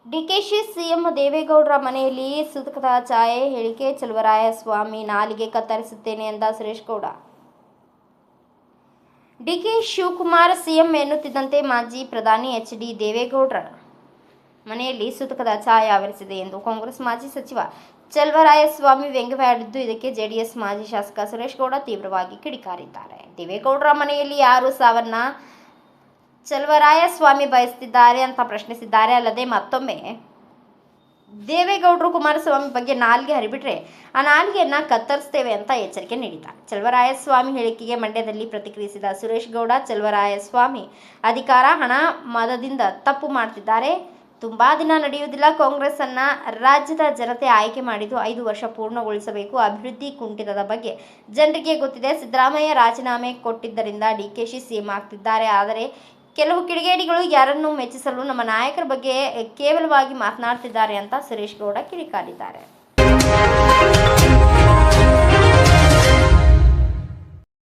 DKShi CM ದೇವೇಗೌಡರ ಮನೆಯಲ್ಲಿ ಸೂತಕದ ಛಾಯೆ ಹೇಳಿಕೆ ಚಲುವರಾಯಸ್ವಾಮಿ ನಾಲಿಗೆ ಕತ್ತರಿಸುತ್ತೇನೆ ಎಂದ ಸುರೇಶ್ ಗೌಡ. ಡಿಕೆ ಶಿವಕುಮಾರ್ ಸಿಎಂ ಎನ್ನುತ್ತಿದ್ದಂತೆ ಮಾಜಿ ಪ್ರಧಾನಿ ಎಚ್.ಡಿ. ದೇವೇಗೌಡರ ಮನೆಯಲ್ಲಿ ಸೂತಕದ ಛಾಯೆ ಆವರಿಸಿದೆ ಎಂದು ಕಾಂಗ್ರೆಸ್ ಮಾಜಿ ಸಚಿವ ಚಲುವರಾಯಸ್ವಾಮಿ ವ್ಯಂಗ್ಯವಾಡಿದ್ದು, ಇದಕ್ಕೆ ಜೆಡಿಎಸ್ ಮಾಜಿ ಶಾಸಕ ಸುರೇಶ್ ಗೌಡ ತೀವ್ರವಾಗಿ ಕಿಡಿಕಾರಿದ್ದಾರೆ. ದೇವೇಗೌಡರ ಮನೆಯಲ್ಲಿ ಯಾರು ಸಾವನ್ನ ಚಲುವರಾಯಸ್ವಾಮಿ ಬಯಸುತ್ತಿದ್ದಾರೆ ಅಂತ ಪ್ರಶ್ನಿಸಿದ್ದಾರೆ. ಅಲ್ಲದೆ ಮತ್ತೊಮ್ಮೆ ದೇವೇಗೌಡರು ಕುಮಾರಸ್ವಾಮಿ ಬಗ್ಗೆ ನಾಲಿಗೆ ಹರಿಬಿಟ್ರೆ ಆ ನಾಲಿಗೆಯನ್ನ ಕತ್ತರಿಸ್ತೇವೆ ಅಂತ ಎಚ್ಚರಿಕೆ ನೀಡಿದ್ದಾರೆ. ಚಲುವರಾಯಸ್ವಾಮಿ ಹೇಳಿಕೆಗೆ ಮಂಡ್ಯದಲ್ಲಿ ಪ್ರತಿಕ್ರಿಯಿಸಿದ ಸುರೇಶ್ ಗೌಡ, ಚಲುವರಾಯಸ್ವಾಮಿ ಅಧಿಕಾರ, ಹಣ, ಮದದಿಂದ ತಪ್ಪು ಮಾಡ್ತಿದ್ದಾರೆ. ತುಂಬಾ ದಿನ ನಡೆಯುವುದಿಲ್ಲ. ಕಾಂಗ್ರೆಸ್ ಅನ್ನ ರಾಜ್ಯದ ಜನತೆ ಆಯ್ಕೆ ಮಾಡಿದ್ದು 5 ವರ್ಷ ಪೂರ್ಣಗೊಳಿಸಬೇಕು. ಅಭಿವೃದ್ಧಿ ಕುಂಠಿತದ ಬಗ್ಗೆ ಜನರಿಗೆ ಗೊತ್ತಿದೆ. ಸಿದ್ದರಾಮಯ್ಯ ರಾಜೀನಾಮೆ ಕೊಟ್ಟಿದ್ದರಿಂದ ಡಿಕೆಶಿ ಸಿಎಂ ಆಗ್ತಿದ್ದಾರೆ. ಆದರೆ ಕೆಲವು ಕಿಡಿಗೇಡಿಗಳು ಯಾರನ್ನು ಮೆಚ್ಚಿಸಲು ನಮ್ಮ ನಾಯಕರ ಬಗ್ಗೆ ಕೇವಲವಾಗಿ ಮಾತನಾಡ್ತಿದ್ದಾರೆ ಅಂತ ಸುರೇಶ್ ಗೌಡ ಕಿಡಿಕಾರಿದ್ದಾರೆ.